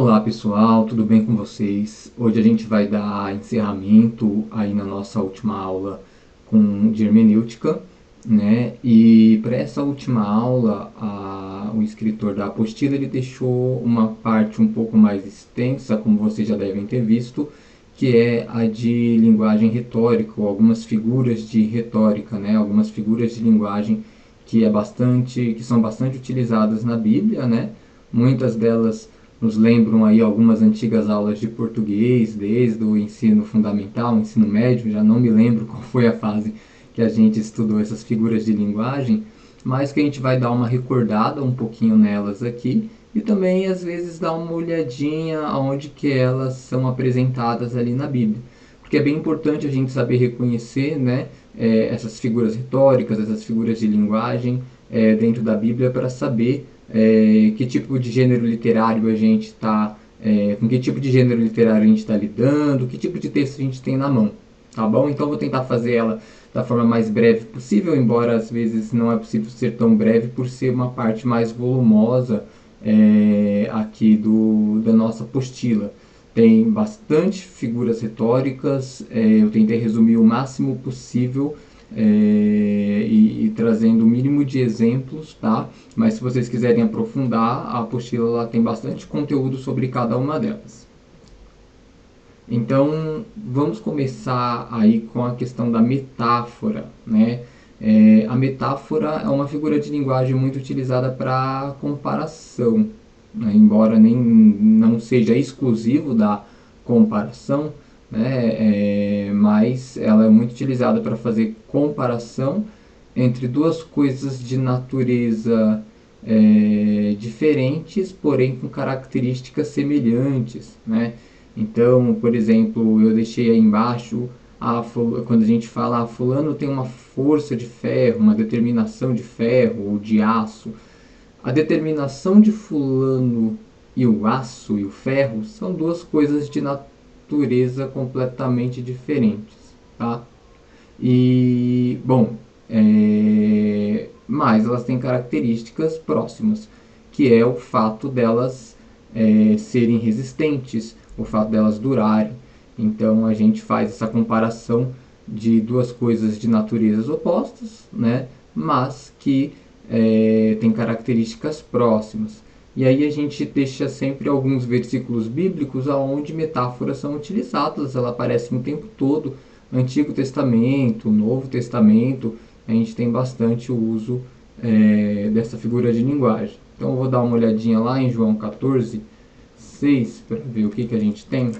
Olá pessoal, tudo bem com vocês? Hoje a gente vai dar encerramento aí na nossa última aula de hermenêutica, né? E para essa última aula, o escritor da apostila ele deixou uma parte um pouco mais extensa, como vocês já devem ter visto, que é a de linguagem retórica, ou algumas figuras de retórica, né? Algumas figuras de linguagem que são bastante utilizadas na Bíblia, né? Muitas delas nos lembram aí algumas antigas aulas de português, desde o ensino fundamental, o ensino médio, já não me lembro qual foi a fase que a gente estudou essas figuras de linguagem, mas que a gente vai dar uma recordada um pouquinho nelas aqui e também às vezes dar uma olhadinha aonde que elas são apresentadas ali na Bíblia. Porque é bem importante a gente saber reconhecer, né, essas figuras retóricas, essas figuras de linguagem dentro da Bíblia para saber que tipo de gênero literário a gente está, com que tipo de gênero literário a gente está lidando, que tipo de texto a gente tem na mão, tá bom? Então vou tentar fazer ela da forma mais breve possível, embora às vezes não é possível ser tão breve por ser uma parte mais volumosa aqui da nossa apostila. Tem bastante figuras retóricas, eu tentei resumir o máximo possível e trazendo o mínimo de exemplos, tá? Mas se vocês quiserem aprofundar, a apostila lá tem bastante conteúdo sobre cada uma delas. Então, vamos começar aí com a questão da metáfora, né? A metáfora é uma figura de linguagem muito utilizada para comparação, né? Embora não seja exclusivo da comparação, né? Mas ela é muito utilizada para fazer comparação entre duas coisas de natureza diferentes, porém com características semelhantes, né? Então, por exemplo, eu deixei aí embaixo, quando a gente fala, fulano tem uma força de ferro, uma determinação de ferro ou de aço. A determinação de fulano e o aço e o ferro são duas coisas de natureza completamente diferentes, tá? E, bom, mas elas têm características próximas, que é o fato delas serem resistentes, o fato delas durarem. Então a gente faz essa comparação de duas coisas de naturezas opostas, né? Mas que têm características próximas. E aí a gente deixa sempre alguns versículos bíblicos onde metáforas são utilizadas, ela aparece o tempo todo. Antigo Testamento, Novo Testamento, a gente tem bastante o uso dessa figura de linguagem. Então eu vou dar uma olhadinha lá em João 14, 6, para ver o que a gente tem.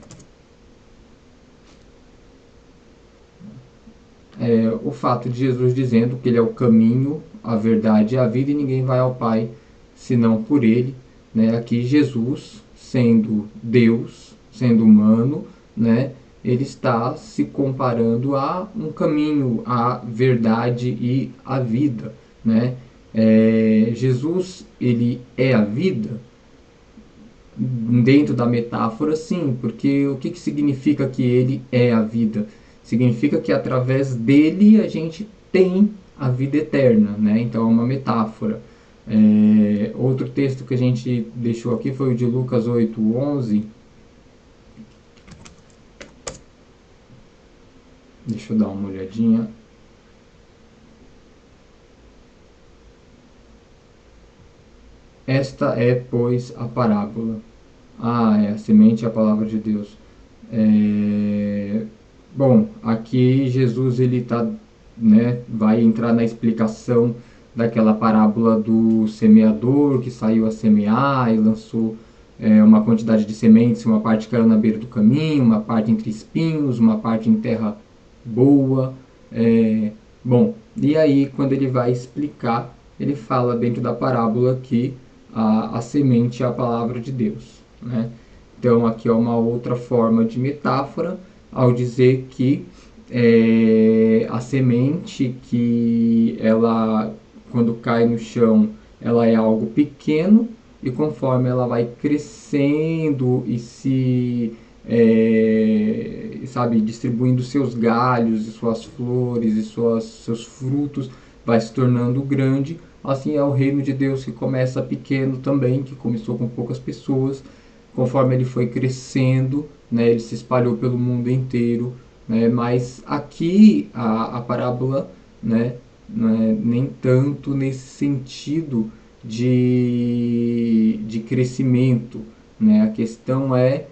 O fato de Jesus dizendo que ele é o caminho, a verdade e a vida e ninguém vai ao Pai senão por ele. Né? Aqui Jesus, sendo Deus, sendo humano, né? Ele está se comparando a um caminho, a verdade e a vida. Né? Jesus, ele é a vida? Dentro da metáfora, sim, porque o que significa que ele é a vida? Significa que através dele a gente tem a vida eterna, né? Então é uma metáfora. Outro texto que a gente deixou aqui foi o de Lucas 8:11. Deixa eu dar uma olhadinha. Esta é, pois, a parábola. A semente é a palavra de Deus. Bom, aqui Jesus ele tá, né, vai entrar na explicação daquela parábola do semeador que saiu a semear e lançou uma quantidade de sementes, uma parte caiu na beira do caminho, uma parte entre espinhos, uma parte em terra boa. Bom, e aí quando ele vai explicar, ele fala dentro da parábola que a semente é a palavra de Deus, né? Então aqui é uma outra forma de metáfora ao dizer que a semente que ela quando cai no chão ela é algo pequeno e conforme ela vai crescendo e sabe, distribuindo seus galhos e suas flores e seus frutos, vai se tornando grande. Assim é o reino de Deus que começa pequeno também, que começou com poucas pessoas, conforme ele foi crescendo, né, ele se espalhou pelo mundo inteiro, né, mas aqui a parábola, né, não é nem tanto nesse sentido de crescimento, né, a questão é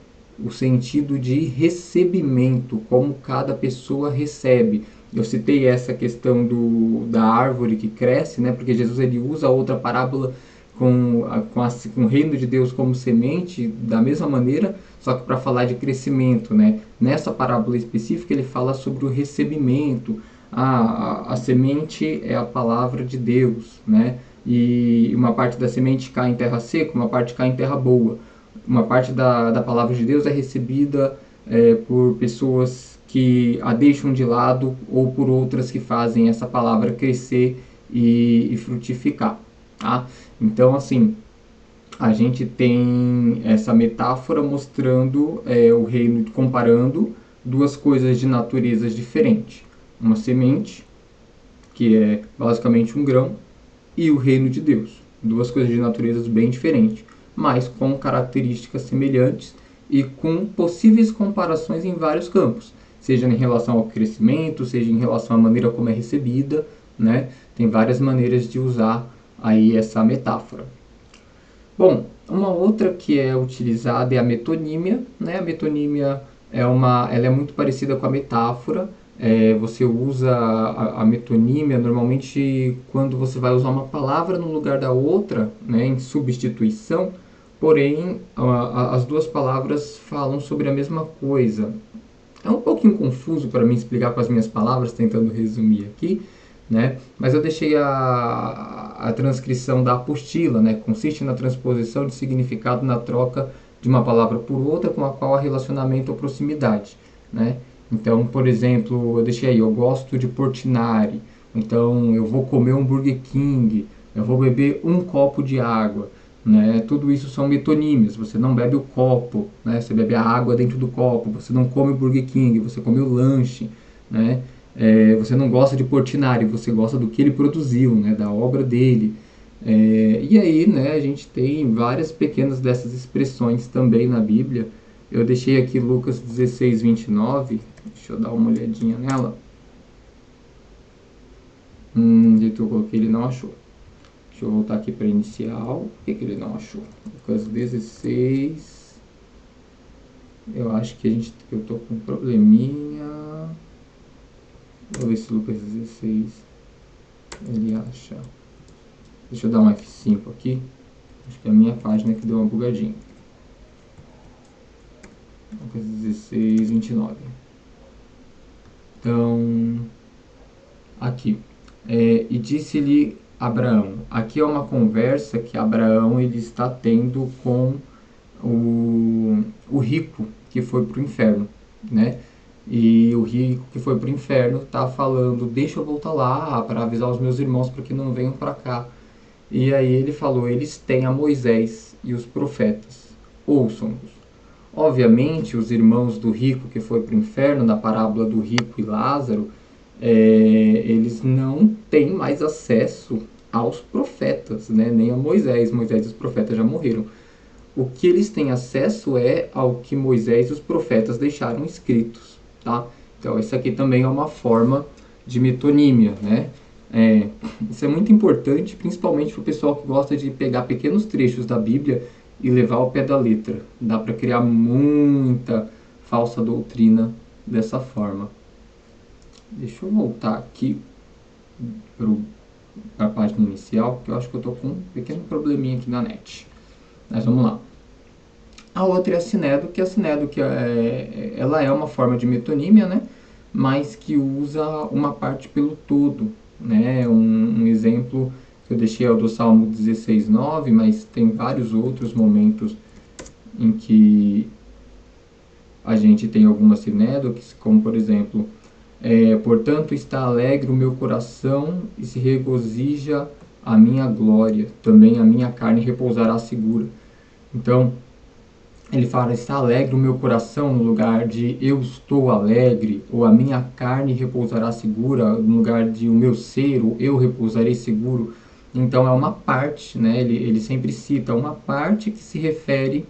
o sentido de recebimento, como cada pessoa recebe. Eu citei essa questão da árvore que cresce, né, porque Jesus ele usa outra parábola com o reino de Deus como semente, da mesma maneira, só que para falar de crescimento, né? Nessa parábola específica ele fala sobre o recebimento. A semente é a palavra de Deus, né? E uma parte da semente cai em terra seca, uma parte cai em terra boa. Uma parte da palavra de Deus é recebida por pessoas que a deixam de lado ou por outras que fazem essa palavra crescer e frutificar. Tá? Então, assim, a gente tem essa metáfora mostrando o reino, comparando duas coisas de naturezas diferentes. Uma semente, que é basicamente um grão, e o reino de Deus. Duas coisas de naturezas bem diferentes, mas com características semelhantes e com possíveis comparações em vários campos, seja em relação ao crescimento, seja em relação à maneira como é recebida, né? Tem várias maneiras de usar aí essa metáfora. Bom, uma outra que é utilizada é a metonímia, né? A metonímia ela é muito parecida com a metáfora. Você usa a metonímia normalmente quando você vai usar uma palavra no lugar da outra, né? Em substituição. Porém, as duas palavras falam sobre a mesma coisa. É um pouquinho confuso para mim explicar com as minhas palavras, tentando resumir aqui, né? Mas eu deixei a transcrição da apostila, né? Consiste na transposição de significado na troca de uma palavra por outra com a qual há relacionamento ou proximidade, né? Então, por exemplo, eu deixei aí, eu gosto de Portinari, então eu vou comer um Burger King, eu vou beber um copo de água, né? Tudo isso são metonímias. Você não bebe o copo, né? Você bebe a água dentro do copo. Você não come o Burger King, você come o lanche, né? Você não gosta de Portinari, você gosta do que ele produziu, né? Da obra dele. E aí, né? A gente tem várias pequenas dessas expressões também na Bíblia. Eu deixei aqui Lucas 16, 29. Deixa eu dar uma olhadinha nela. De que eu coloquei, ele não achou. Deixa eu voltar aqui para inicial. O que ele não achou? Lucas 16. Eu acho que eu tô com um probleminha. Vou ver se Lucas 16 ele acha. Deixa eu dar um F5 aqui. Acho que é a minha página que deu uma bugadinha. Lucas 16, 29. Então, aqui. E disse-lhe Abraão. Aqui é uma conversa que Abraão ele está tendo com o rico que foi para o inferno, né? E o rico que foi para o inferno está falando, deixa eu voltar lá para avisar os meus irmãos para que não venham para cá. E aí ele falou, eles têm a Moisés e os profetas, ouçam-nos. Obviamente, os irmãos do rico que foi para o inferno, na parábola do rico e Lázaro, eles não têm mais acesso aos profetas, né? Nem a Moisés. Moisés e os profetas já morreram. O que eles têm acesso é ao que Moisés e os profetas deixaram escritos, tá? Então, isso aqui também é uma forma de metonímia, né? Isso é muito importante, principalmente para o pessoal que gosta de pegar pequenos trechos da Bíblia e levar ao pé da letra. Dá para criar muita falsa doutrina dessa forma. Deixa eu voltar aqui para a página inicial, porque eu acho que eu estou com um pequeno probleminha aqui na net. Mas vamos lá. A outra é a Sinedo, que ela é uma forma de metonímia, né? Mas que usa uma parte pelo todo, né? Um exemplo que eu deixei é o do Salmo 16:9, mas tem vários outros momentos em que a gente tem alguma Sinedo, como por exemplo, portanto está alegre o meu coração e se regozija a minha glória, também a minha carne repousará segura. Então, ele fala, está alegre o meu coração no lugar de eu estou alegre, ou a minha carne repousará segura, no lugar de o meu ser, ou eu repousarei seguro. Então é uma parte, né? Ele sempre cita uma parte que se refere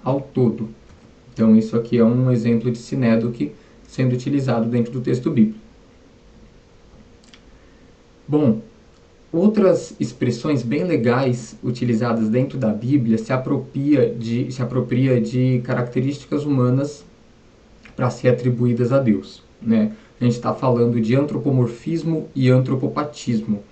ao todo. Então isso aqui é um exemplo de sinédoque sendo utilizado dentro do texto bíblico. Bom, outras expressões bem legais utilizadas dentro da Bíblia se apropria de características humanas para ser atribuídas a Deus, né? A gente está falando de antropomorfismo e antropopatismo.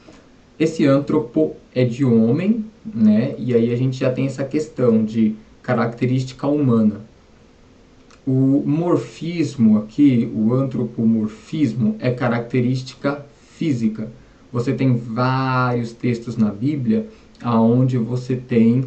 Esse antropo é de homem, né? E aí a gente já tem essa questão de característica humana. O morfismo aqui, o antropomorfismo, é característica física. Você tem vários textos na Bíblia onde você tem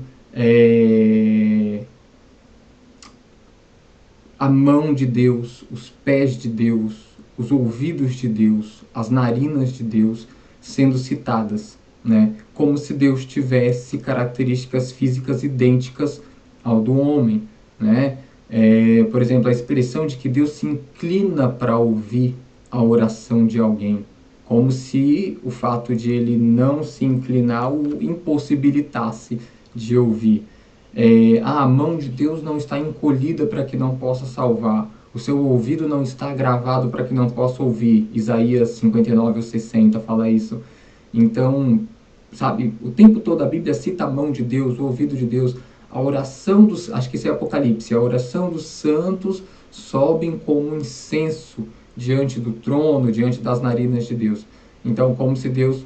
a mão de Deus, os pés de Deus, os ouvidos de Deus, as narinas de Deus sendo citadas, né? Como se Deus tivesse características físicas idênticas ao do homem, né? Por exemplo, a expressão de que Deus se inclina para ouvir a oração de alguém, como se o fato de ele não se inclinar o impossibilitasse de ouvir. A mão de Deus não está encolhida para que não possa salvar. O seu ouvido não está gravado para que não possa ouvir. Isaías 59 ou 60 fala isso. Então, sabe, o tempo todo a Bíblia cita a mão de Deus, o ouvido de Deus, a oração dos, acho que isso é Apocalipse, a oração dos santos sobem como incenso diante do trono, diante das narinas de Deus. Então, como se Deus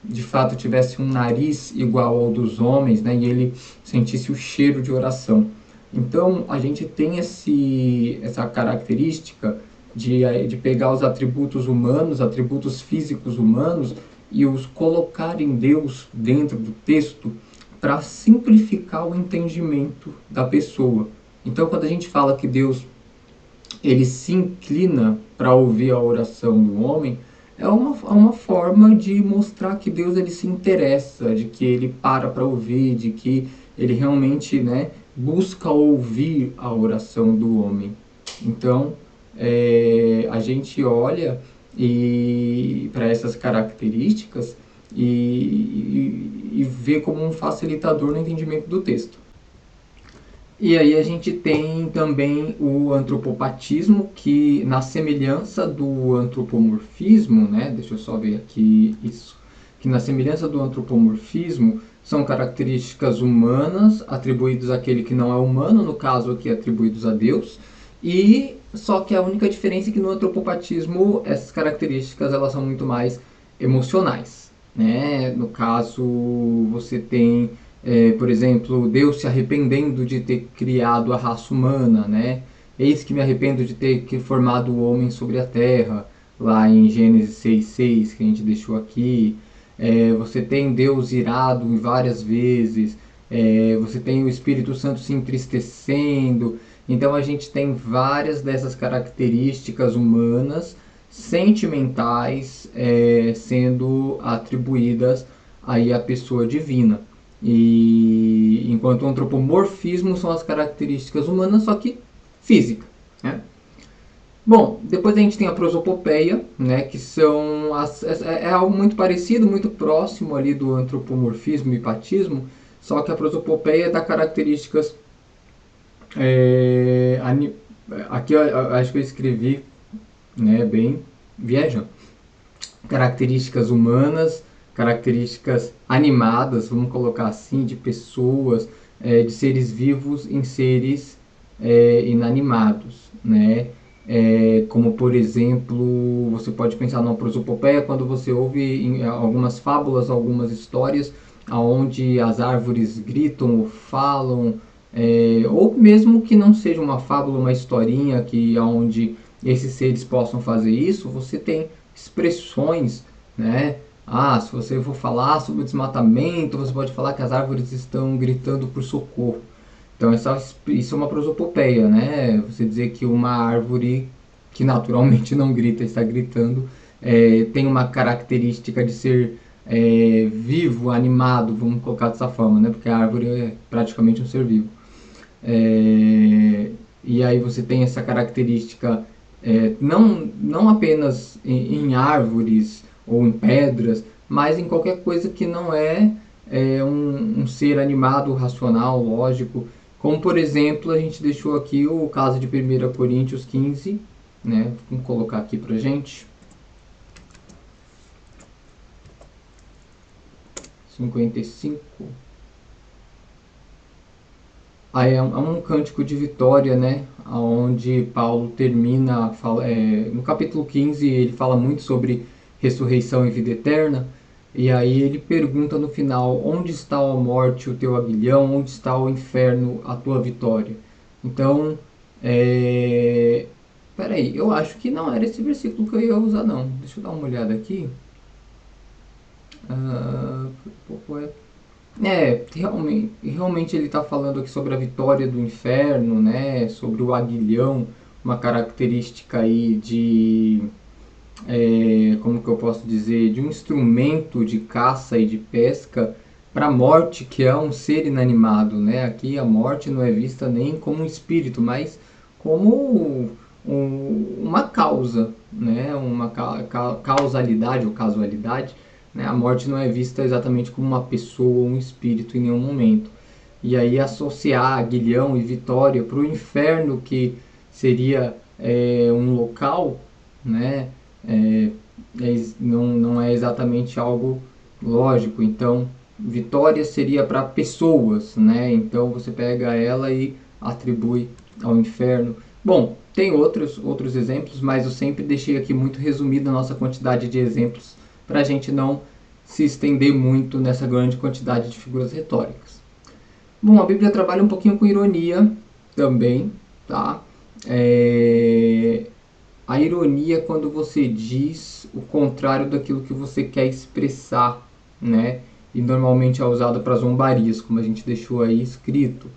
de fato tivesse um nariz igual ao dos homens, né, e ele sentisse o cheiro de oração. Então, a gente tem essa característica de pegar os atributos humanos, atributos físicos humanos, e os colocar em Deus dentro do texto para simplificar o entendimento da pessoa. Então, quando a gente fala que Deus ele se inclina para ouvir a oração do homem, é uma forma de mostrar que Deus ele se interessa, de que ele para ouvir, de que ele realmente, né, busca ouvir a oração do homem. Então, a gente olha para essas características e vê como um facilitador no entendimento do texto. E aí a gente tem também o antropopatismo, que na semelhança do antropomorfismo, né, deixa eu só ver aqui isso, que na semelhança do antropomorfismo são características humanas atribuídas àquele que não é humano, no caso aqui atribuídos a Deus, e só que a única diferença é que no antropopatismo essas características elas são muito mais emocionais, né? No caso você tem por exemplo, Deus se arrependendo de ter criado a raça humana, né? Eis que me arrependo de ter formado o homem sobre a terra, lá em Gênesis 6:6, que a gente deixou aqui. Você tem Deus irado várias vezes, você tem o Espírito Santo se entristecendo. Então a gente tem várias dessas características humanas, sentimentais, sendo atribuídas aí à pessoa divina. E enquanto o antropomorfismo são as características humanas, só que física, né? Bom, depois a gente tem a prosopopeia, né, que é algo muito parecido, muito próximo ali do antropomorfismo e patismo, só que a prosopopeia dá características aqui eu acho que eu escrevi, né, bem viajando, características humanas, características animadas, vamos colocar assim, de pessoas, de seres vivos em seres inanimados, né? Como por exemplo, você pode pensar numa prosopopeia quando você ouve em algumas fábulas, algumas histórias, onde as árvores gritam ou falam, ou mesmo que não seja uma fábula, uma historinha que onde esses seres possam fazer isso, você tem expressões, né? Se você for falar sobre o desmatamento, você pode falar que as árvores estão gritando por socorro. Então isso é uma prosopopeia, né? Você dizer que uma árvore que naturalmente não grita, está gritando, tem uma característica de ser vivo, animado, vamos colocar dessa forma, né? Porque a árvore é praticamente um ser vivo. E aí você tem essa característica não apenas em árvores ou em pedras, mas em qualquer coisa que não é um ser animado, racional, lógico, Como, por exemplo, a gente deixou aqui o caso de 1 Coríntios 15, né? Vamos colocar aqui pra gente. 55. Aí é um cântico de vitória, né? Onde Paulo termina, no capítulo 15 ele fala muito sobre ressurreição e vida eterna. E aí ele pergunta no final: onde está a morte, o teu aguilhão? Onde está o inferno, a tua vitória? Então, peraí, eu acho que não era esse versículo que eu ia usar, não. Deixa eu dar uma olhada aqui. Ah, realmente ele está falando aqui sobre a vitória do inferno, né? Sobre o aguilhão, uma característica aí de, como que eu posso dizer, de um instrumento de caça e de pesca para a morte, que é um ser inanimado, né? Aqui a morte não é vista nem como um espírito, mas como uma causa, né? Uma causalidade ou casualidade, né? A morte não é vista exatamente como uma pessoa ou um espírito em nenhum momento. E aí associar aguilhão e vitória para o inferno, que seria um local, né? É, não é exatamente algo lógico. Então, vitória seria para pessoas, né? Então você pega ela e atribui ao inferno. Bom, tem outros exemplos, mas eu sempre deixei aqui muito resumida a nossa quantidade de exemplos para a gente não se estender muito nessa grande quantidade de figuras retóricas. Bom, a Bíblia trabalha um pouquinho com ironia também, tá? A ironia é quando você diz o contrário daquilo que você quer expressar, né? E normalmente é usada para zombarias, como a gente deixou aí escrito.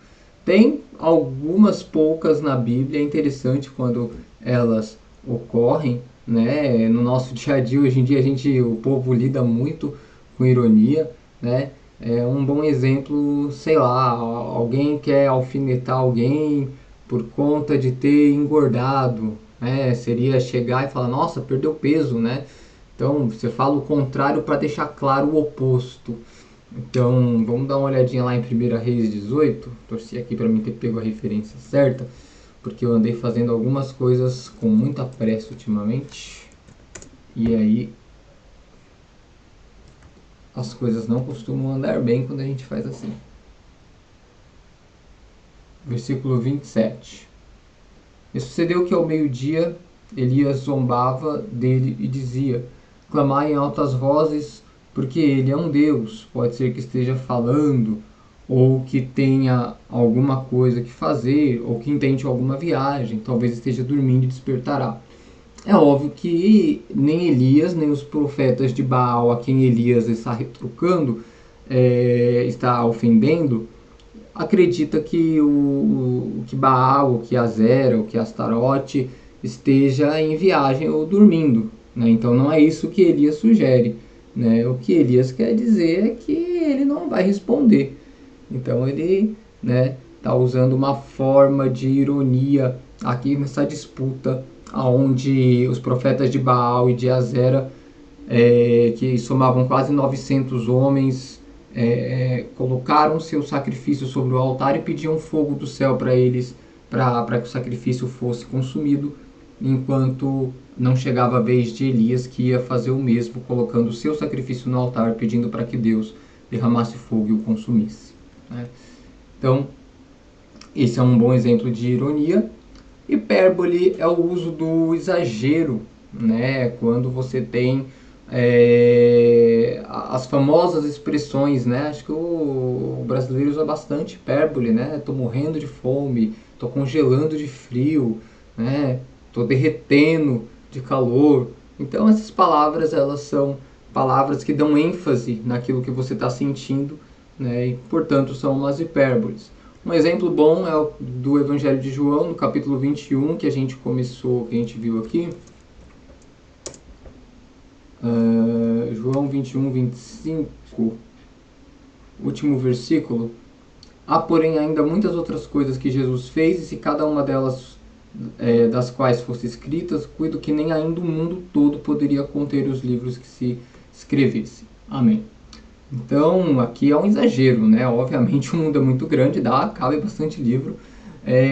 Tem algumas poucas na Bíblia, é interessante quando elas ocorrem, né? No nosso dia a dia, hoje em dia, o povo lida muito com ironia, né? É um bom exemplo, sei lá, alguém quer alfinetar alguém por conta de ter engordado, né? Seria chegar e falar, nossa, perdeu peso, né? Então, você fala o contrário para deixar claro o oposto. Então, vamos dar uma olhadinha lá em 1 Reis 18. Torci aqui para mim ter pego a referência certa, porque eu andei fazendo algumas coisas com muita pressa ultimamente. E aí, as coisas não costumam andar bem quando a gente faz assim. Versículo 27. E sucedeu que ao meio-dia Elias zombava dele e dizia: clamai em altas vozes, porque ele é um Deus. Pode ser que esteja falando, ou que tenha alguma coisa que fazer, ou que intente alguma viagem, talvez esteja dormindo e despertará. É óbvio que nem Elias, nem os profetas de Baal, a quem Elias está retrucando, está ofendendo, acredita que que Baal, que Azera, que Astarote esteja em viagem ou dormindo, né? Então não é isso que Elias sugere, né? O que Elias quer dizer é que ele não vai responder. Então ele, né, está usando uma forma de ironia aqui nessa disputa onde os profetas de Baal e de Azera, que somavam quase 900 homens, colocaram seu sacrifício sobre o altar e pediam fogo do céu para eles, para que o sacrifício fosse consumido, enquanto não chegava a vez de Elias, que ia fazer o mesmo, colocando o seu sacrifício no altar, pedindo para que Deus derramasse fogo e o consumisse, né? Então, esse é um bom exemplo de ironia. Hipérbole é o uso do exagero, né? Quando você tem as famosas expressões, né? Acho que o brasileiro usa bastante hipérbole, né? Tô morrendo de fome, tô congelando de frio, né? Tô derretendo de calor. Então essas palavras, elas são palavras que dão ênfase naquilo que você está sentindo, né? E portanto são umas hipérboles. Um exemplo bom é o do Evangelho de João, no capítulo 21, que a gente viu aqui. João 21, 25, último versículo. Há, porém, ainda muitas outras coisas que Jesus fez, e se cada uma delas, das quais fosse escritas, cuido que nem ainda o mundo todo poderia conter os livros que se escrevesse. Amém. Então, aqui é um exagero, né? Obviamente o mundo é muito grande, cabe bastante livro,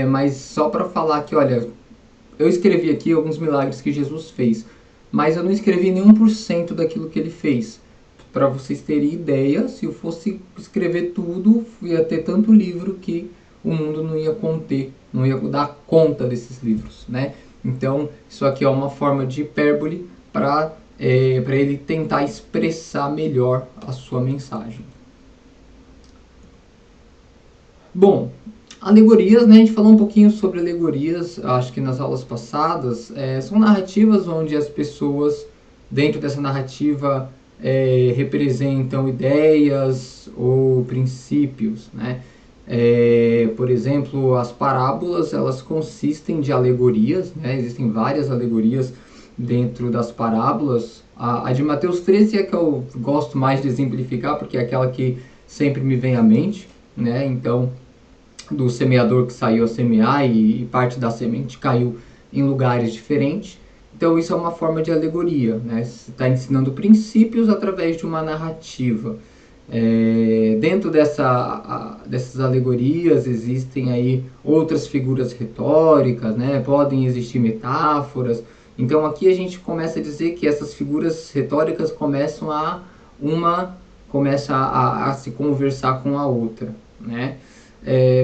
mas só para falar que, olha, eu escrevi aqui alguns milagres que Jesus fez, mas eu não escrevi nem 1% daquilo que ele fez. Para vocês terem ideia, se eu fosse escrever tudo, ia ter tanto livro que o mundo não ia conter, não ia dar conta desses livros, né? Então, isso aqui é uma forma de hipérbole para ele tentar expressar melhor a sua mensagem. Bom, alegorias, né? A gente falou um pouquinho sobre alegorias, acho que nas aulas passadas. São narrativas onde as pessoas, dentro dessa narrativa, representam ideias ou princípios, né? Por exemplo, as parábolas, elas consistem de alegorias, né? Existem várias alegorias dentro das parábolas. A de Mateus 13 é a que eu gosto mais de exemplificar, porque é aquela que sempre me vem à mente, né? Então, do semeador que saiu a semear e parte da semente caiu em lugares diferentes. Então isso é uma forma de alegoria, né? Você está ensinando princípios através de uma narrativa. Dentro dessas alegorias existem aí outras figuras retóricas, né? Podem existir metáforas. Então aqui a gente começa a dizer que essas figuras retóricas começa a se conversar com a outra, né?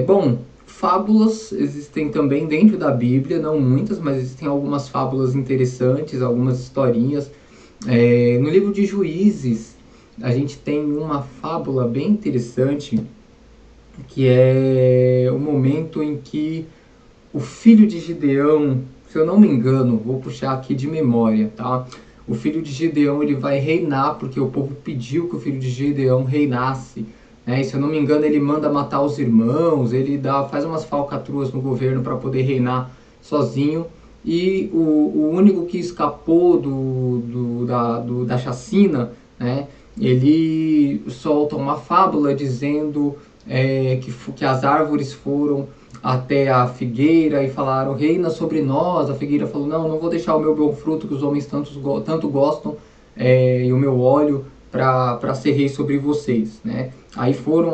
Bom, fábulas existem também dentro da Bíblia, não muitas, mas existem algumas fábulas interessantes, algumas historinhas. No livro de Juízes, a gente tem uma fábula bem interessante, que é o momento em que o filho de Gideão, se eu não me engano, vou puxar aqui de memória, tá? O filho de Gideão ele vai reinar porque o povo pediu que o filho de Gideão reinasse. E se eu não me engano, ele manda matar os irmãos, faz umas falcatruas no governo para poder reinar sozinho. E o único que escapou da chacina, né, ele solta uma fábula dizendo que as árvores foram até a figueira e falaram: reina sobre nós. A figueira falou: não vou deixar o meu bom fruto que os homens tanto gostam, e o meu óleo para ser rei sobre vocês, né? Aí foram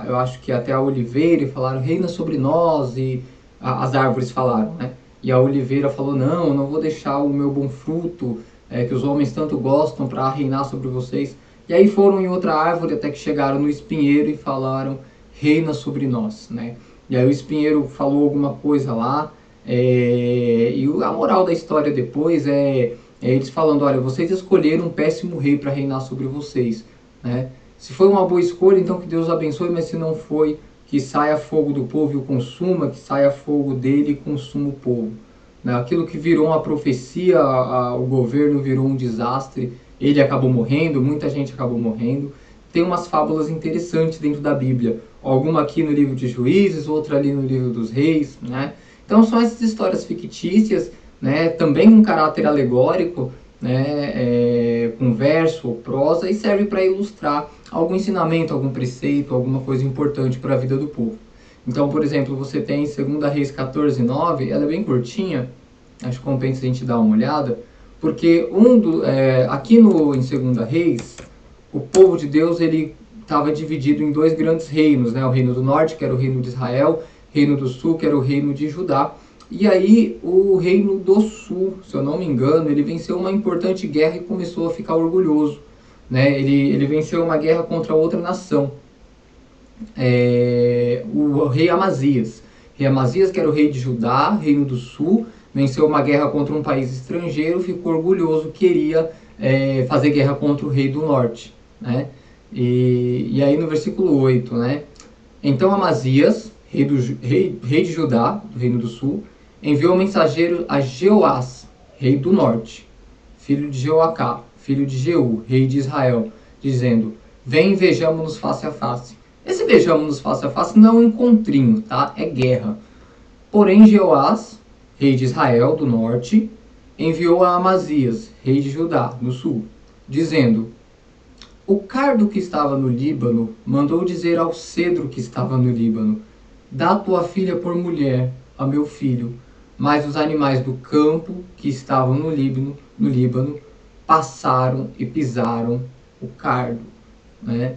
eu acho que até a oliveira e falaram: reina sobre nós. E as árvores falaram, né? E a oliveira falou: não vou deixar o meu bom fruto que os homens tanto gostam para reinar sobre vocês. E aí foram em outra árvore até que chegaram no espinheiro e falaram: reina sobre nós, né? E aí o espinheiro falou alguma coisa lá, e a moral da história depois é eles falando: olha, vocês escolheram um péssimo rei para reinar sobre vocês, né? Se foi uma boa escolha, então que Deus abençoe, mas se não foi, que saia fogo do povo e o consuma, que saia fogo dele e consuma o povo. Né? Aquilo que virou uma profecia, o governo virou um desastre, ele acabou morrendo, muita gente acabou morrendo. Tem umas fábulas interessantes dentro da Bíblia, alguma aqui no livro de Juízes, outra ali no livro dos Reis, né? Então são essas histórias fictícias, né? Também um caráter alegórico, né? Com verso ou prosa, e serve para ilustrar algum ensinamento, algum preceito, alguma coisa importante para a vida do povo. Então, por exemplo, você tem 2 Reis 14:9, ela é bem curtinha, acho que compensa a gente dar uma olhada, porque aqui em 2 Reis, o povo de Deus ele estava dividido em dois grandes reinos, né? O reino do norte, que era o reino de Israel, reino do sul, que era o reino de Judá. E aí o reino do sul, se eu não me engano, ele venceu uma importante guerra e começou a ficar orgulhoso, né? Ele venceu uma guerra contra outra nação, o rei Amazias. Rei Amazias, que era o rei de Judá, reino do sul, venceu uma guerra contra um país estrangeiro, ficou orgulhoso, queria fazer guerra contra o rei do norte, né? E aí no versículo 8, né? Então Amazias, rei de Judá, do reino do sul, enviou mensageiro a Jeoás, rei do norte, filho de Jeoacá, filho de Jeú, rei de Israel, dizendo: vem e vejamos-nos face a face. Esse vejamos-nos face a face não é um encontrinho, tá? É guerra. Porém Jeoás, rei de Israel, do norte, enviou a Amazias, rei de Judá, do sul, dizendo: o cardo que estava no Líbano mandou dizer ao cedro que estava no Líbano: dá tua filha por mulher a meu filho. Mas os animais do campo que estavam no Líbano passaram e pisaram o cardo. né?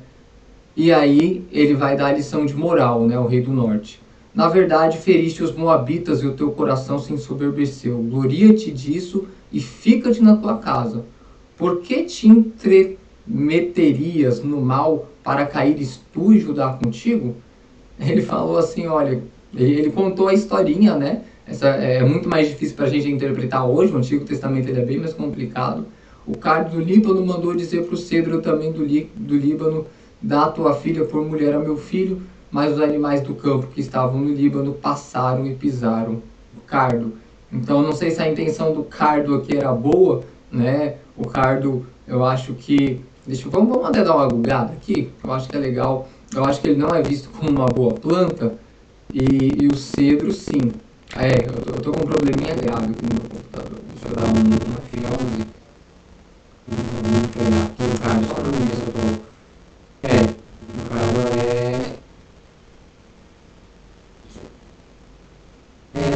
E aí ele vai dar a lição de moral, né, o rei do norte. Na verdade, feriste os moabitas e o teu coração se ensoberbeceu. Gloria-te disso e fica-te na tua casa. Por que te entremeterias no mal para caíres tu e Judá contigo? Ele falou assim, olha, ele contou a historinha, né? Essa é muito mais difícil para a gente interpretar hoje. O Antigo Testamento ele é bem mais complicado. O cardo do Líbano mandou dizer para o cedro também do Líbano: dá a tua filha por mulher a meu filho. Mas os animais do campo que estavam no Líbano passaram e pisaram o cardo. Então não sei se a intenção do cardo aqui era boa, né? O cardo, eu acho que vamos até dar uma googada aqui. Eu acho que é legal. Eu acho que ele não é visto como uma boa planta. E o cedro, sim. Eu tô com um probleminha grave aqui no meu computador. Deixa eu dar uma F11. Vou pegar aqui o cara só pra mim ver se eu tô. O cara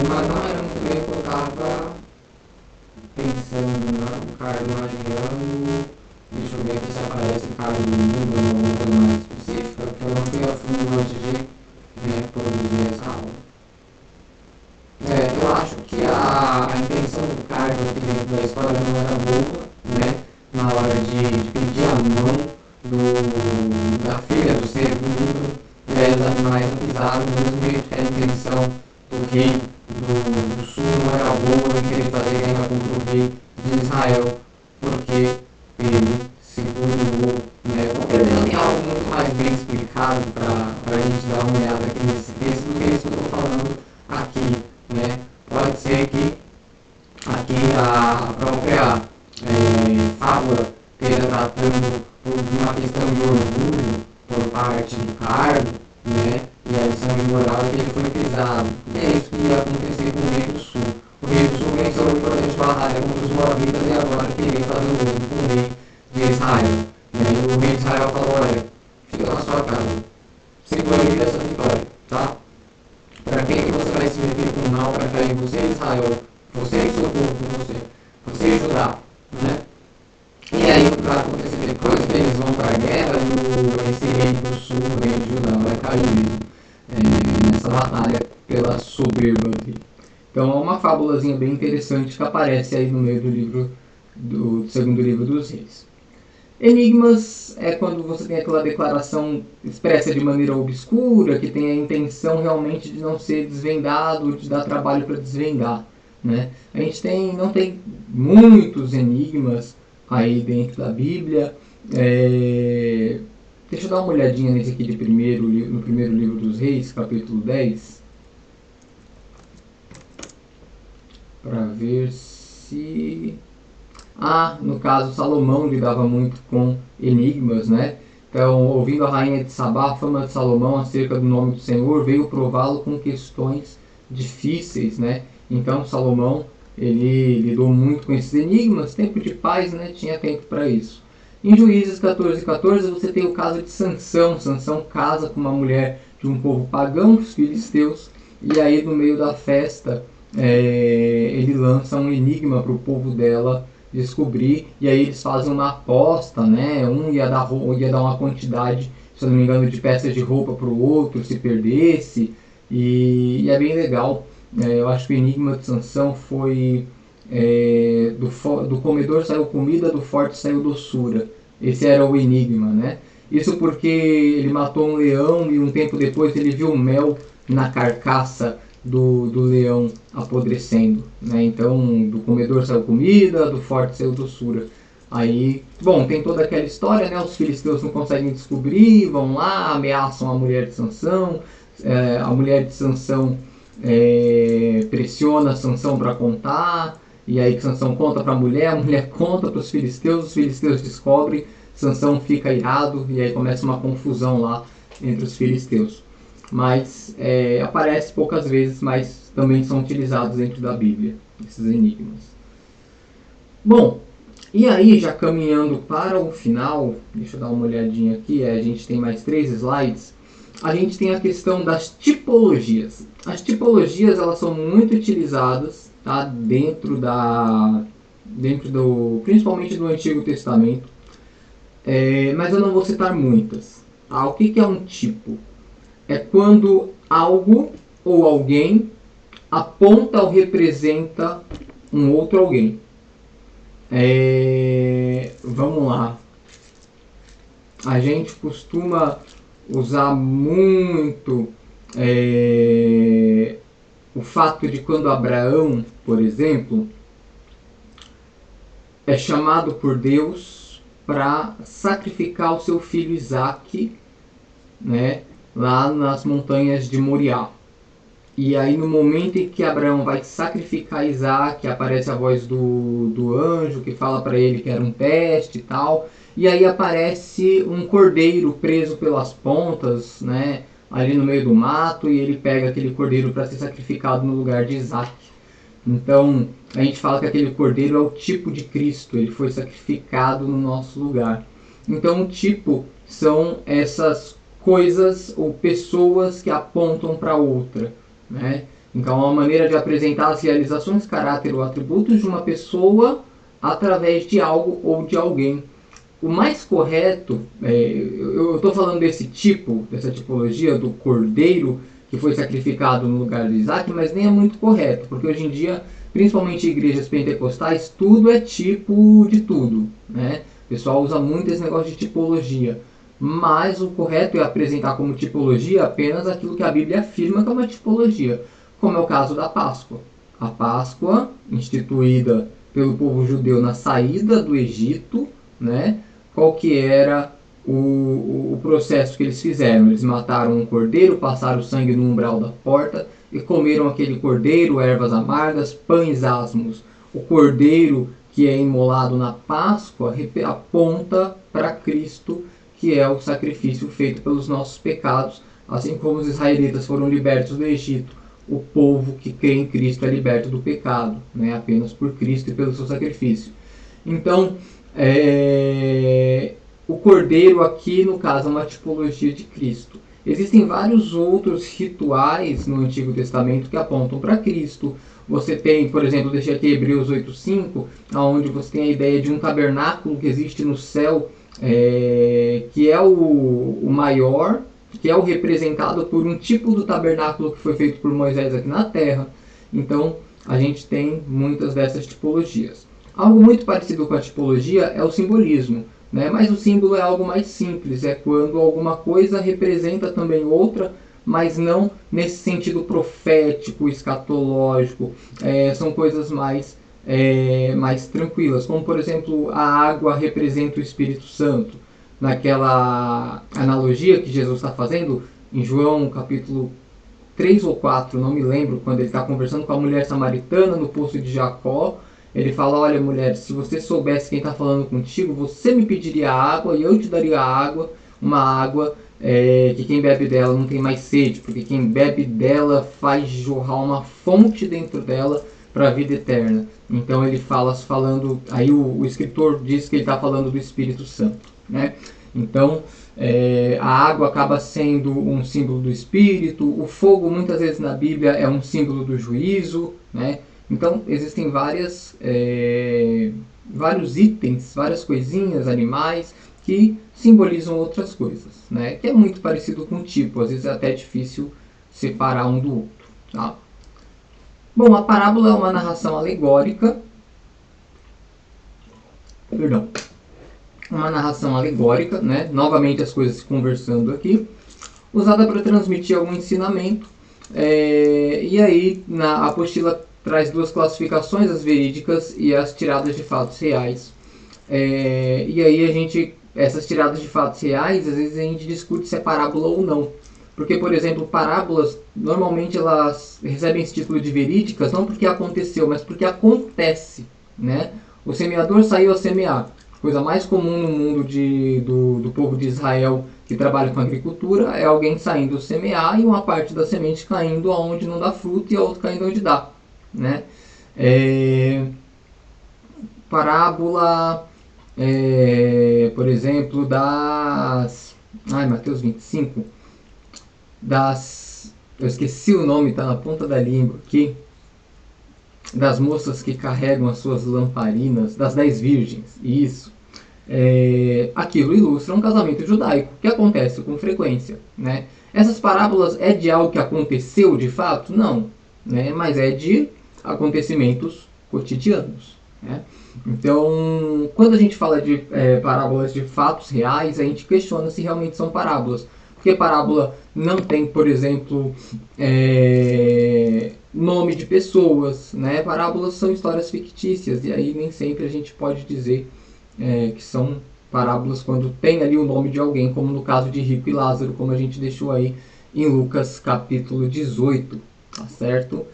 mas não era muito bem o que eu tava pensando, não. O cara mariano. Deixa eu ver aqui se aparece o cara do mundo ou alguma coisa mais específica, porque eu não fui a fundo antes de reproduzir essa aula. Eu acho que a intenção do Carlos aqui dentro da história não era boa, né? Na hora de pedir a mão da filha do ser vivo, e aí os animais não pisaram, do mesmo jeito que a intenção do rei do sul não era boa em querer fazer guerra contra o rei de Israel, porque ele se burlou, né? Vou perder tem algo muito mais bem explicado para a gente dar uma olhada aqui nesse texto do que isso que eu estou falando aqui, né? Pode ser que aqui a própria fábula esteja tratando de uma questão de orgulho por parte do cargo, né? E a lição de moral é que ele foi pisado. E é isso que ia acontecer com o rei do sul. O rei do sul venceu uma importante batalha contra os moabitas e agora queria fazer o mesmo com o rei de Israel. E o rei de Israel falou, olha, fica na sua casa, se glória dessa vitória, tá? Para quem que você vai se servir com mal para cair você, Israel? Você e seu povo com você. Você e Judá, né? E aí o que vai acontecer depois que eles vão para a guerra e esse rei do sul, o rei de Judá, vai cair mesmo nessa batalha pela soberba dele. Então é uma fábulazinha bem interessante que aparece aí no meio do livro do segundo livro dos reis. Enigmas é quando você tem aquela declaração expressa de maneira obscura, que tem a intenção realmente de não ser desvendado, de dar trabalho para desvendar. Né? A gente não tem muitos enigmas aí dentro da Bíblia. Deixa eu dar uma olhadinha nesse aqui no primeiro livro dos Reis, capítulo 10, para ver se... no caso, Salomão lidava muito com enigmas, né? Então, ouvindo a rainha de Sabá, a fama de Salomão acerca do nome do Senhor, veio prová-lo com questões difíceis, né? Então, Salomão, ele lidou muito com esses enigmas, tempo de paz, né? Tinha tempo para isso. Em Juízes 14:14, você tem o caso de Sansão. Sansão casa com uma mulher de um povo pagão, os filisteus, e aí no meio da festa, ele lança um enigma para o povo dela descobrir, e aí eles fazem uma aposta, né? Um ia dar uma quantidade, se eu não me engano, de peças de roupa para o outro, se perdesse, e é bem legal. Eu acho que o enigma de Sansão foi do comedor saiu comida, do forte saiu doçura. Esse era o enigma, né? Isso porque ele matou um leão e um tempo depois ele viu mel na carcaça do leão apodrecendo, né? Então, do comedor saiu comida, do forte saiu doçura. Aí, bom, tem toda aquela história, né? Os filisteus não conseguem descobrir, vão lá, ameaçam a mulher de Sansão. A mulher de Sansão pressiona Sansão para contar, e aí que Sansão conta para a mulher conta para os filisteus descobrem, Sansão fica irado, e aí começa uma confusão lá entre os filisteus. Mas aparece poucas vezes, mas também são utilizados dentro da Bíblia, esses enigmas. Bom, e aí já caminhando para o final, deixa eu dar uma olhadinha aqui, a gente tem mais 3 slides, a gente tem a questão das tipologias. As tipologias, elas são muito utilizadas, tá, dentro principalmente do Antigo Testamento. mas eu não vou citar muitas. O que é um tipo? É quando algo ou alguém aponta ou representa um outro alguém. Vamos lá. A gente costuma usar muito o fato de quando Abraão, por exemplo, é chamado por Deus para sacrificar o seu filho Isaque, né, lá nas montanhas de Moriá. E aí no momento em que Abraão vai sacrificar Isaac, aparece a voz do anjo que fala para ele que era um teste e tal. E aí aparece um cordeiro preso pelas pontas, né, ali no meio do mato, e ele pega aquele cordeiro para ser sacrificado no lugar de Isaac. Então a gente fala que aquele cordeiro é o tipo de Cristo, ele foi sacrificado no nosso lugar. Então o tipo são essas coisas ou pessoas que apontam para outra, né? Então é uma maneira de apresentar as realizações, caráter ou atributos de uma pessoa através de algo ou de alguém. O mais correto, eu estou falando desse tipo, dessa tipologia do cordeiro que foi sacrificado no lugar de Isaac, mas nem é muito correto, porque hoje em dia, principalmente em igrejas pentecostais, tudo é tipo de tudo, né? O pessoal usa muito esse negócio de tipologia, mas o correto é apresentar como tipologia apenas aquilo que a Bíblia afirma que é uma tipologia, como é o caso da Páscoa. A Páscoa, instituída pelo povo judeu na saída do Egito, né? Qual que era o processo que eles fizeram? Eles mataram um cordeiro, passaram o sangue no umbral da porta e comeram aquele cordeiro, ervas amargas, pães asmos. O cordeiro que é imolado na Páscoa aponta para Cristo, que é o sacrifício feito pelos nossos pecados, assim como os israelitas foram libertos do Egito. O povo que crê em Cristo é liberto do pecado, né? Apenas por Cristo e pelo seu sacrifício. Então, o cordeiro aqui, no caso, é uma tipologia de Cristo. Existem vários outros rituais no Antigo Testamento que apontam para Cristo. Você tem, por exemplo, deixei aqui Hebreus 8:5, onde você tem a ideia de um tabernáculo que existe no céu, que é o maior, que é o representado por um tipo do tabernáculo que foi feito por Moisés aqui na terra. Então, a gente tem muitas dessas tipologias. Algo muito parecido com a tipologia é o simbolismo, né? Mas o símbolo é algo mais simples, é quando alguma coisa representa também outra, mas não nesse sentido profético, escatológico. São coisas mais tranquilas, como por exemplo a água representa o Espírito Santo. Naquela analogia que Jesus está fazendo em João capítulo 3 ou 4, não me lembro, quando ele está conversando com a mulher samaritana no poço de Jacó, ele fala: olha mulher, se você soubesse quem está falando contigo, você me pediria água e eu te daria água, uma água que quem bebe dela não tem mais sede, porque quem bebe dela faz jorrar uma fonte dentro dela para a vida eterna. Então ele falando, aí o escritor diz que ele está falando do Espírito Santo, né? Então a água acaba sendo um símbolo do Espírito, o fogo muitas vezes na Bíblia é um símbolo do juízo, né? Então existem vários itens, várias coisinhas, animais, que simbolizam outras coisas, né? Que é muito parecido com o tipo, às vezes é até difícil separar um do outro, tá? Bom, a parábola é uma narração alegórica, uma narração alegórica, né? Novamente as coisas se conversando aqui, usada para transmitir algum ensinamento. E aí na apostila traz duas classificações, as verídicas e as tiradas de fatos reais. E aí essas tiradas de fatos reais, às vezes a gente discute se é parábola ou não. Porque, por exemplo, parábolas, normalmente elas recebem esse título de verídicas, não porque aconteceu, mas porque acontece, né? O semeador saiu a semear. Coisa mais comum no mundo do povo de Israel que trabalha com agricultura é alguém saindo a semear e uma parte da semente caindo onde não dá fruto e a outra caindo onde dá, né? Parábola, por exemplo, Mateus 25, eu esqueci o nome, está na ponta da língua aqui, das moças que carregam as suas lamparinas, das 10 virgens, isso. aquilo ilustra um casamento judaico, que acontece com frequência, né? Essas parábolas é de algo que aconteceu de fato? Não, né? Mas é de acontecimentos cotidianos, né? Então, quando a gente fala de parábolas de fatos reais, a gente questiona se realmente são parábolas. Porque parábola não tem, por exemplo, nome de pessoas, né? Parábolas são histórias fictícias, e aí nem sempre a gente pode dizer que são parábolas quando tem ali o nome de alguém, como no caso de Rico e Lázaro, como a gente deixou aí em Lucas capítulo 18, tá certo?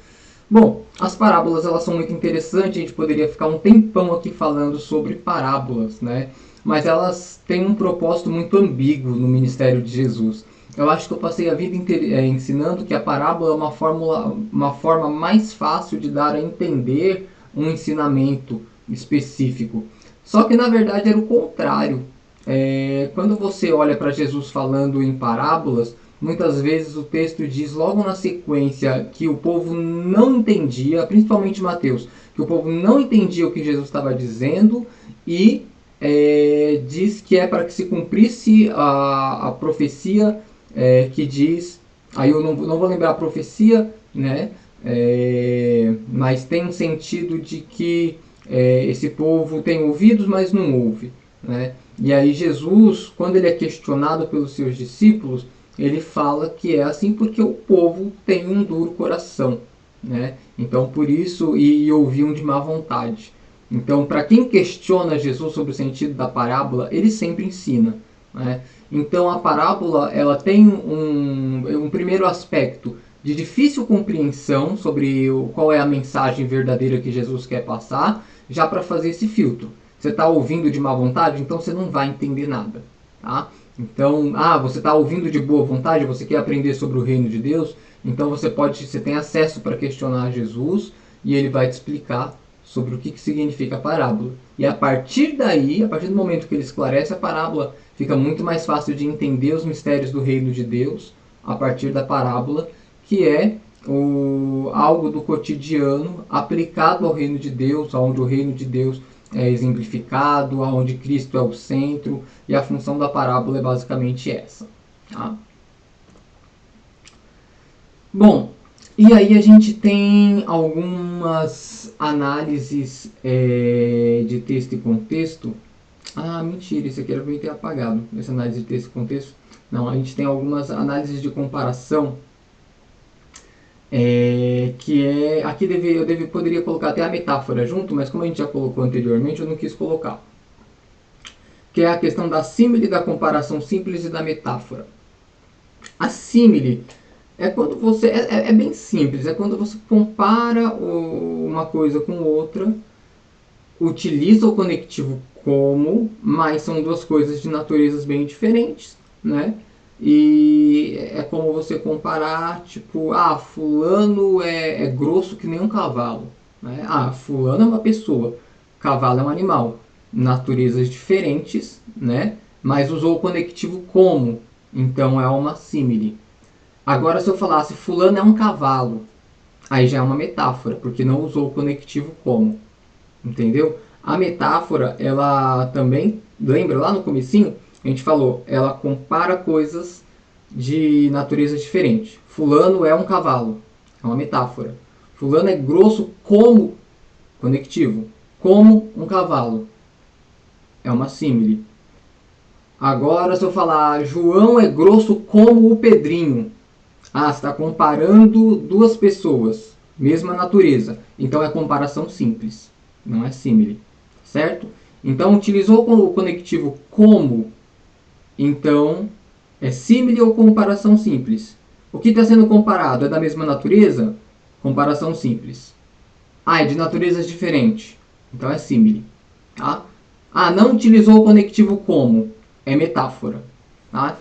Bom, as parábolas elas são muito interessantes, a gente poderia ficar um tempão aqui falando sobre parábolas, né? Mas elas têm um propósito muito ambíguo no ministério de Jesus. Eu acho que eu passei a vida ensinando que a parábola é uma forma mais fácil de dar a entender um ensinamento específico. Só que na verdade era o contrário. Quando você olha para Jesus falando em parábolas, muitas vezes o texto diz logo na sequência que o povo não entendia, principalmente Mateus, que o povo não entendia o que Jesus estava dizendo e diz que é para que se cumprisse a profecia que diz, aí eu não vou lembrar a profecia, né? Mas tem um sentido de que esse povo tem ouvidos, mas não ouve, né? E aí Jesus, quando ele é questionado pelos seus discípulos, ele fala que é assim porque o povo tem um duro coração, né? Então por isso e ouviam de má vontade. Então para quem questiona Jesus sobre o sentido da parábola, ele sempre ensina, né? Então a parábola ela tem um primeiro aspecto de difícil compreensão sobre qual é a mensagem verdadeira que Jesus quer passar, já para fazer esse filtro. Você está ouvindo de má vontade, então você não vai entender nada, tá? Então, você está ouvindo de boa vontade, você quer aprender sobre o reino de Deus, então você tem acesso para questionar Jesus e ele vai te explicar sobre o que significa a parábola. E a partir daí, a partir do momento que ele esclarece a parábola, fica muito mais fácil de entender os mistérios do reino de Deus a partir da parábola, que é algo do cotidiano aplicado ao reino de Deus, onde o reino de Deus é exemplificado, onde Cristo é o centro, e a função da parábola é basicamente essa. Tá? Bom, e aí a gente tem algumas análises de texto e contexto. Mentira, isso aqui era para eu ter apagado, essa análise de texto e contexto. Não, a gente tem algumas análises de comparação que é. Aqui poderia colocar até a metáfora junto, mas como a gente já colocou anteriormente, eu não quis colocar. Que é a questão da símile, da comparação simples e da metáfora. A símile é quando você. É bem simples, é quando você compara uma coisa com outra, utiliza o conectivo como, mas são duas coisas de naturezas bem diferentes, né? E é como você comparar, tipo, fulano é grosso que nem um cavalo, né? Fulano é uma pessoa, cavalo é um animal. Naturezas diferentes, né? Mas usou o conectivo como, então é uma símile. Agora se eu falasse fulano é um cavalo, aí já é uma metáfora, porque não usou o conectivo como, entendeu? A metáfora, ela também, lembra lá no comecinho, a gente falou, ela compara coisas de natureza diferente. Fulano é um cavalo, é uma metáfora. Fulano é grosso como, conectivo, como um cavalo, é uma símile. Agora, se eu falar João é grosso como o Pedrinho, você está comparando duas pessoas, mesma natureza, então é comparação simples, não é símile, certo? Então, utilizou o conectivo como, então é símile ou comparação simples. O que está sendo comparado é da mesma natureza? Comparação simples. É de naturezas diferentes, então é símile, tá? Não utilizou o conectivo como, é metáfora, tá?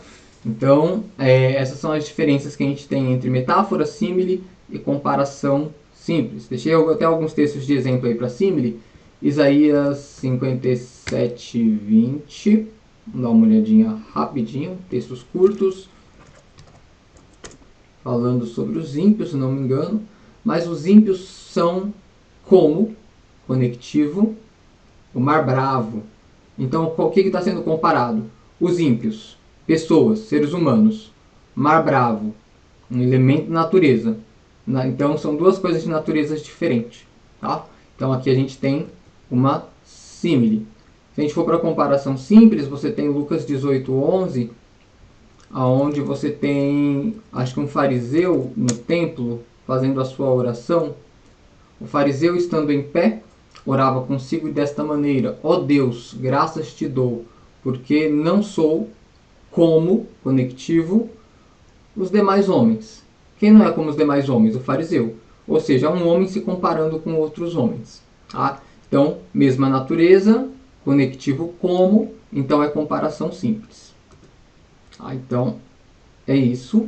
Então, essas são as diferenças que a gente tem entre metáfora, símile e comparação simples. Deixei até alguns textos de exemplo aí para símile. Isaías 57, 20. Vamos dar uma olhadinha rapidinho. Textos curtos. Falando sobre os ímpios, se não me engano. Mas os ímpios são como, conectivo, o mar bravo. Então, o que está sendo comparado? Os ímpios, pessoas, seres humanos. Mar Bravo, um elemento da natureza. Então, são duas coisas de naturezas diferentes. Tá? Então, aqui a gente tem uma símile. Se a gente for para a comparação simples, você tem Lucas 18:11, aonde você tem, acho que um fariseu no templo fazendo a sua oração. O fariseu, estando em pé, orava consigo desta maneira: ó Deus, graças te dou, porque não sou como, conectivo, os demais homens. Quem não é como os demais homens? O fariseu. Ou seja, um homem se comparando com outros homens. Tá? Então, mesma natureza, conectivo como, então é comparação simples. Tá? Então, é isso.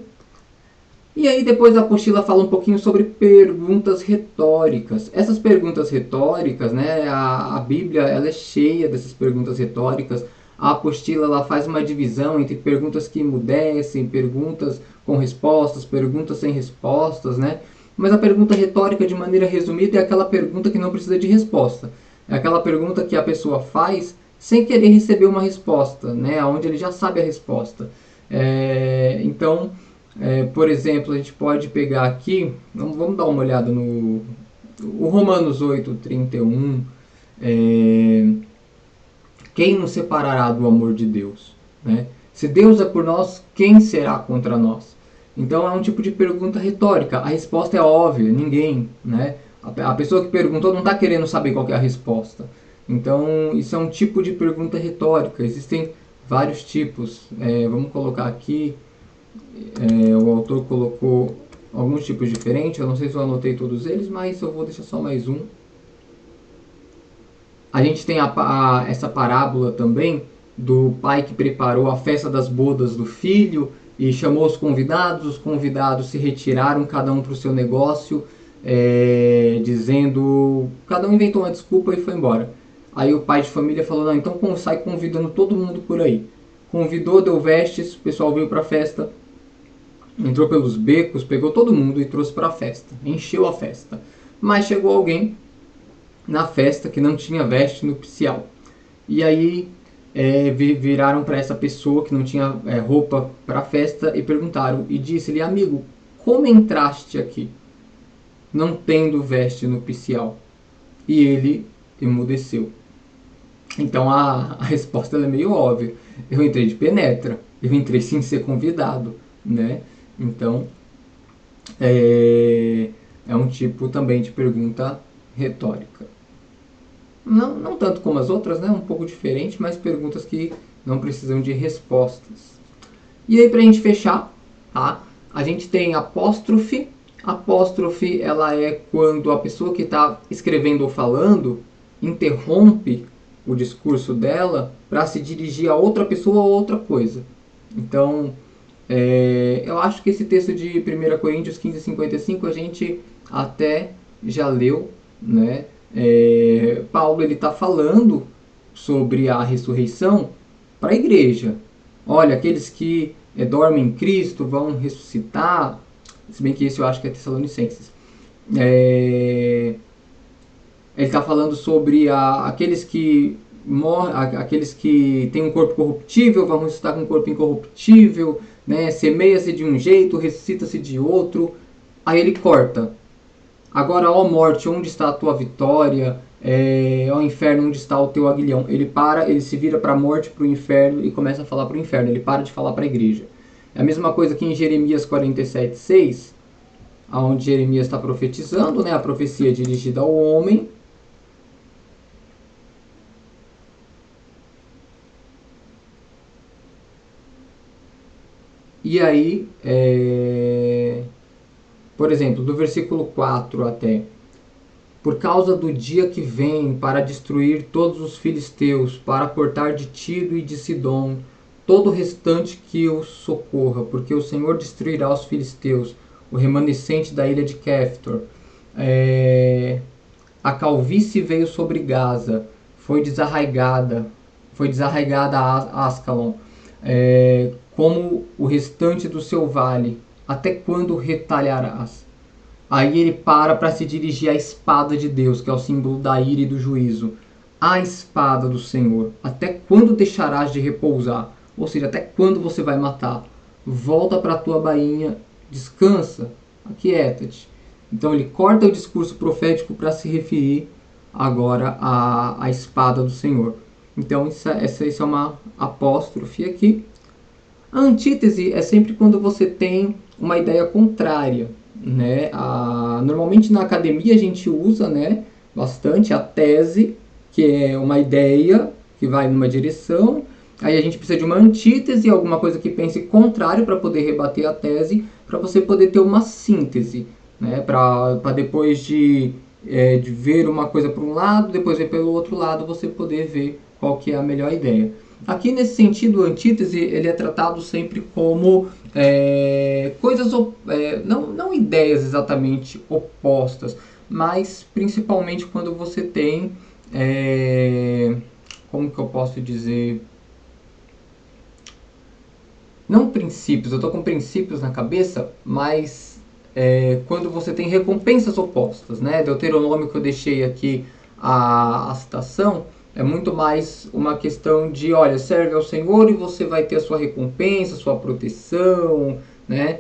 E aí depois a apostila fala um pouquinho sobre perguntas retóricas. Essas perguntas retóricas, né, a Bíblia ela é cheia dessas perguntas retóricas. A apostila ela faz uma divisão entre perguntas que emudecem, perguntas com respostas, perguntas sem respostas, né? Mas a pergunta retórica, de maneira resumida, é aquela pergunta que não precisa de resposta. É aquela pergunta que a pessoa faz sem querer receber uma resposta, né? Onde ele já sabe a resposta. Então, por exemplo, a gente pode pegar aqui, vamos dar uma olhada no o Romanos 8:31. Quem nos separará do amor de Deus? Né? Se Deus é por nós, quem será contra nós? Então é um tipo de pergunta retórica. A resposta é óbvia, ninguém. Né? A pessoa que perguntou não está querendo saber qual é a resposta. Então isso é um tipo de pergunta retórica. Existem vários tipos. Vamos colocar aqui. O autor colocou alguns tipos diferentes. Eu não sei se eu anotei todos eles, mas eu vou deixar só mais um. A gente tem essa parábola também do pai que preparou a festa das bodas do filho e chamou os convidados se retiraram, cada um para o seu negócio, dizendo, cada um inventou uma desculpa e foi embora. Aí o pai de família falou, não, então sai convidando todo mundo por aí. Convidou, deu vestes, o pessoal veio para a festa, entrou pelos becos, pegou todo mundo e trouxe para a festa, encheu a festa. Mas chegou alguém na festa que não tinha veste nupcial. E aí viraram para essa pessoa que não tinha roupa para a festa e perguntaram, e disse-lhe, amigo, como entraste aqui não tendo veste nupcial? E ele emudeceu. Então a resposta é meio óbvia. Eu entrei de penetra, eu entrei sem ser convidado, né? Então é um tipo também de pergunta retórica. Não tanto como as outras, né? Um pouco diferente, mas perguntas que não precisam de respostas. E aí, para a gente fechar, tá? A gente tem apóstrofe. Apóstrofe, ela é quando a pessoa que está escrevendo ou falando interrompe o discurso dela para se dirigir a outra pessoa ou outra coisa. Então, eu acho que esse texto de 1 Coríntios 15:55 a gente até já leu, né? Paulo ele está falando sobre a ressurreição para a igreja. Olha, aqueles que dormem em Cristo vão ressuscitar. Se bem que esse eu acho que é Tessalonicenses. Ele está falando sobre aqueles que aqueles que têm um corpo corruptível vão ressuscitar com um corpo incorruptível, né? Semeia-se de um jeito, ressuscita-se de outro. Aí ele corta. Agora, ó morte, onde está a tua vitória? Ó inferno, onde está o teu aguilhão? Ele para, ele se vira para a morte, para o inferno e começa a falar para o inferno. Ele para de falar para a igreja. É a mesma coisa que em Jeremias 47:6, onde Jeremias está profetizando, né? A profecia é dirigida ao homem. E aí, por exemplo, do versículo 4 até: por causa do dia que vem para destruir todos os filisteus, para cortar de Tiro e de Sidom todo o restante que os socorra, porque o Senhor destruirá os filisteus, o remanescente da ilha de Kéftor. A calvície veio sobre Gaza, foi desarraigada a Ascalon, como o restante do seu vale. Até quando retalharás? Aí ele para se dirigir à espada de Deus, que é o símbolo da ira e do juízo. a espada do Senhor? Até quando deixarás de repousar? Ou seja, até quando você vai matar? Volta para a tua bainha, descansa, aquieta-te. Então ele corta o discurso profético para se referir agora à espada do Senhor. Então essa é uma apóstrofe aqui. A antítese é sempre quando você tem uma ideia contrária, né? Normalmente na academia a gente usa, né, bastante a tese, que é uma ideia que vai numa direção. Aí a gente precisa de uma antítese, alguma coisa que pense contrário para poder rebater a tese, para você poder ter uma síntese, né? Para depois de ver uma coisa por um lado, depois ver pelo outro lado, você poder ver qual que é a melhor ideia. Aqui nesse sentido, a antítese ele é tratado sempre como coisas, não ideias exatamente opostas, mas principalmente quando você tem, como que eu posso dizer, não princípios, eu estou com princípios na cabeça, mas quando você tem recompensas opostas, né? Deuteronômio que eu deixei aqui a citação, é muito mais uma questão de, olha, serve ao Senhor e você vai ter a sua recompensa, a sua proteção, né?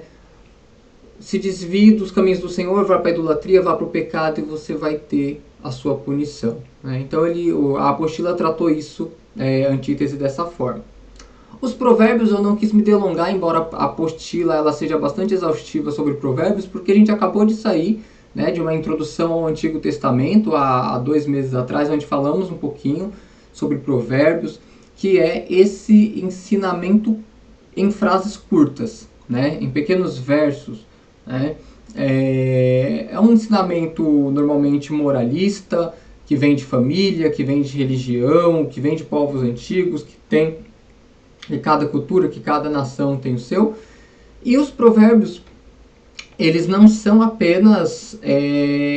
Se desvie dos caminhos do Senhor, vá para a idolatria, vá para o pecado e você vai ter a sua punição, né? Então a apostila tratou isso, a antítese dessa forma. Os provérbios eu não quis me delongar, embora a apostila ela seja bastante exaustiva sobre provérbios, porque a gente acabou de sair, né, de uma introdução ao Antigo Testamento há 2 meses atrás, onde falamos um pouquinho sobre provérbios, que é esse ensinamento em frases curtas, né, em pequenos versos, né. É um ensinamento normalmente moralista, que vem de família, que vem de religião, que vem de povos antigos, que tem de cada cultura, que cada nação tem o seu. E os provérbios, eles não são apenas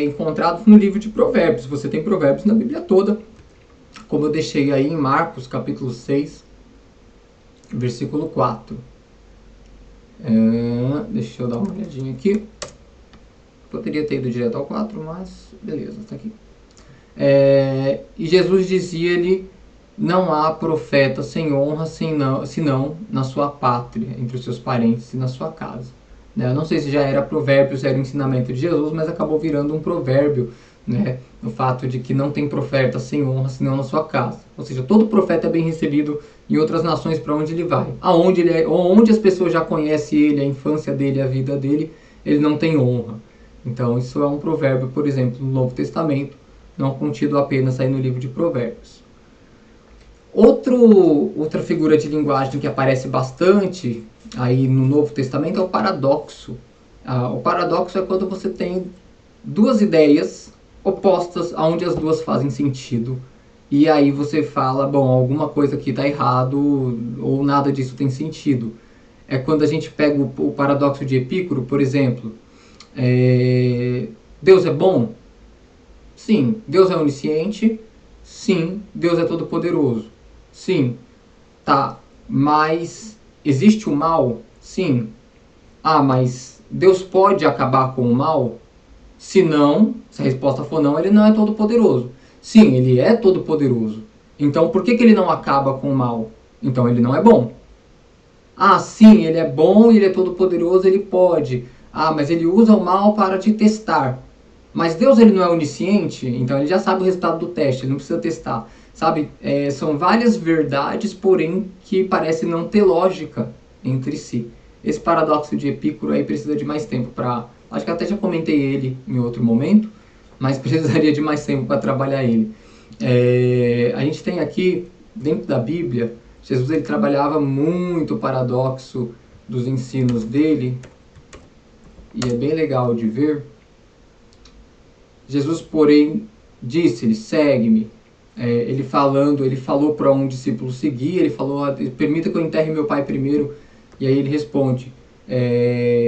encontrados no livro de provérbios. Você tem provérbios na Bíblia toda, como eu deixei aí em Marcos, capítulo 6, versículo 4. Deixa eu dar uma olhadinha aqui. Poderia ter ido direto ao 4, mas beleza, está aqui. E Jesus dizia-lhe: não há profeta sem honra senão na sua pátria, entre os seus parentes e na sua casa. Eu não sei se já era provérbio, se era o ensinamento de Jesus, mas acabou virando um provérbio, né? O fato de que não tem profeta sem honra senão na sua casa. Ou seja, todo profeta é bem recebido em outras nações para onde ele vai. Onde as pessoas já conhecem ele, a infância dele, a vida dele, ele não tem honra. Então isso é um provérbio, por exemplo, no Novo Testamento, não contido apenas aí no livro de Provérbios. Outra figura de linguagem que aparece bastante aí no Novo Testamento é o paradoxo. O paradoxo é quando você tem duas ideias opostas, onde as duas fazem sentido. E aí você fala, bom, alguma coisa aqui está errado, ou nada disso tem sentido. É quando a gente pega o paradoxo de Epicuro, por exemplo. Deus é bom? Sim. Deus é onisciente? Sim. Deus é todo-poderoso? Sim. Tá, mas existe o mal? Sim. Ah, mas Deus pode acabar com o mal? Se não, se a resposta for não, ele não é todo-poderoso. Sim, ele é todo-poderoso. Então por que ele não acaba com o mal? Então ele não é bom. Ah, sim, ele é bom, ele é todo-poderoso, ele pode. Ah, mas ele usa o mal para te testar. Mas Deus ele não é onisciente, então ele já sabe o resultado do teste, ele não precisa testar. Sabe, são várias verdades, porém que parecem não ter lógica entre si. Esse paradoxo de Epicuro aí precisa de mais tempo para... Acho que até já comentei ele em outro momento, mas precisaria de mais tempo para trabalhar ele. A gente tem aqui, dentro da Bíblia, Jesus ele trabalhava muito o paradoxo dos ensinos dele, e é bem legal de ver. Jesus, porém, disse-lhe, segue-me. Ele falou para um discípulo seguir, ele falou, permita que eu enterre meu pai primeiro, e aí ele responde,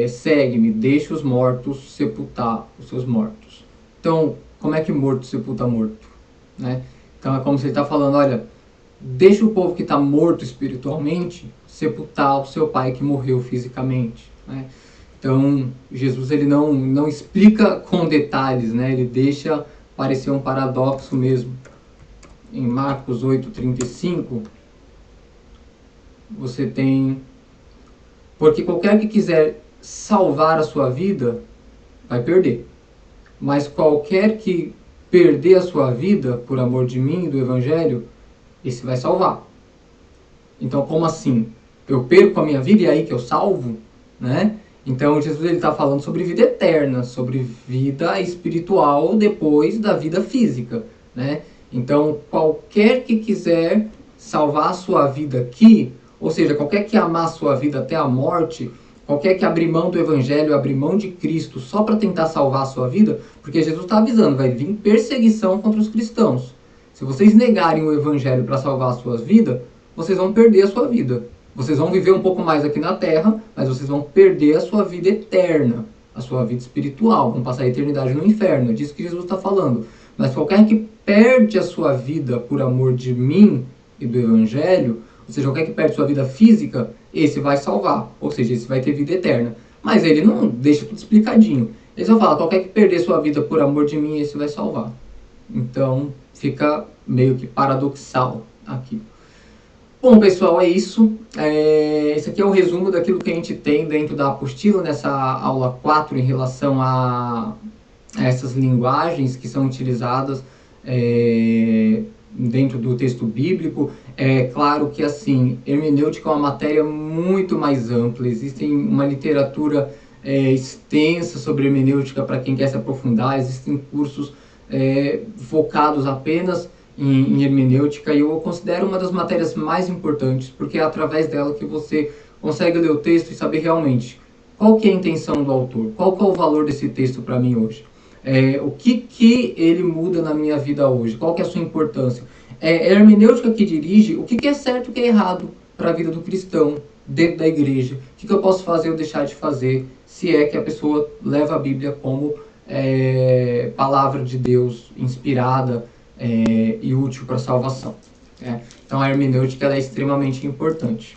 segue-me, deixa os mortos sepultar os seus mortos. Então, como é que morto sepulta morto? Né? Então é como se ele está falando, olha, deixa o povo que está morto espiritualmente sepultar o seu pai que morreu fisicamente. Né? Então, Jesus ele não explica com detalhes, né? Ele deixa parecer um paradoxo mesmo. em Marcos 8:35, você tem: porque qualquer que quiser salvar a sua vida, vai perder. Mas qualquer que perder a sua vida por amor de mim e do Evangelho, esse vai salvar. Então, como assim? Eu perco a minha vida e é aí que eu salvo? Né? Então, Jesus está falando sobre vida eterna, sobre vida espiritual depois da vida física. Né? Então, qualquer que quiser salvar a sua vida aqui, ou seja, qualquer que amar a sua vida até a morte, qualquer que abrir mão do Evangelho, abrir mão de Cristo só para tentar salvar a sua vida, porque Jesus está avisando, vai vir perseguição contra os cristãos. Se vocês negarem o Evangelho para salvar a sua vida, vocês vão perder a sua vida. Vocês vão viver um pouco mais aqui na Terra, mas vocês vão perder a sua vida eterna, a sua vida espiritual, vão passar a eternidade no inferno. É disso que Jesus está falando. Mas qualquer que perde a sua vida por amor de mim e do Evangelho, ou seja, qualquer que perde sua vida física, esse vai salvar, ou seja, esse vai ter vida eterna. Mas ele não deixa tudo explicadinho. Ele só fala: qualquer que perder sua vida por amor de mim, esse vai salvar. Então fica meio que paradoxal aqui. Bom, pessoal, é isso. Esse aqui é o resumo daquilo que a gente tem dentro da apostila, nessa aula 4, em relação a essas linguagens que são utilizadas dentro do texto bíblico. É claro que, assim, hermenêutica é uma matéria muito mais ampla. Existe uma literatura extensa sobre hermenêutica para quem quer se aprofundar. Existem cursos focados apenas em hermenêutica, e eu considero uma das matérias mais importantes, porque é através dela que você consegue ler o texto e saber realmente qual que é a intenção do autor, qual que é o valor desse texto para mim hoje, o que ele muda na minha vida hoje, qual que é a sua importância. É a hermenêutica que dirige o que é certo e o que é errado para a vida do cristão dentro da igreja, o que eu posso fazer ou deixar de fazer, se é que a pessoa leva a Bíblia como palavra de Deus inspirada e útil para a salvação. Então a hermenêutica é extremamente importante.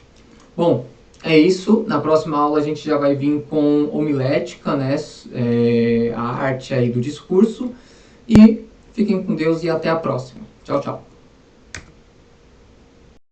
Bom, é isso. Na próxima aula a gente já vai vir com homilética, né? A arte aí do discurso. E fiquem com Deus e até a próxima. Tchau, tchau.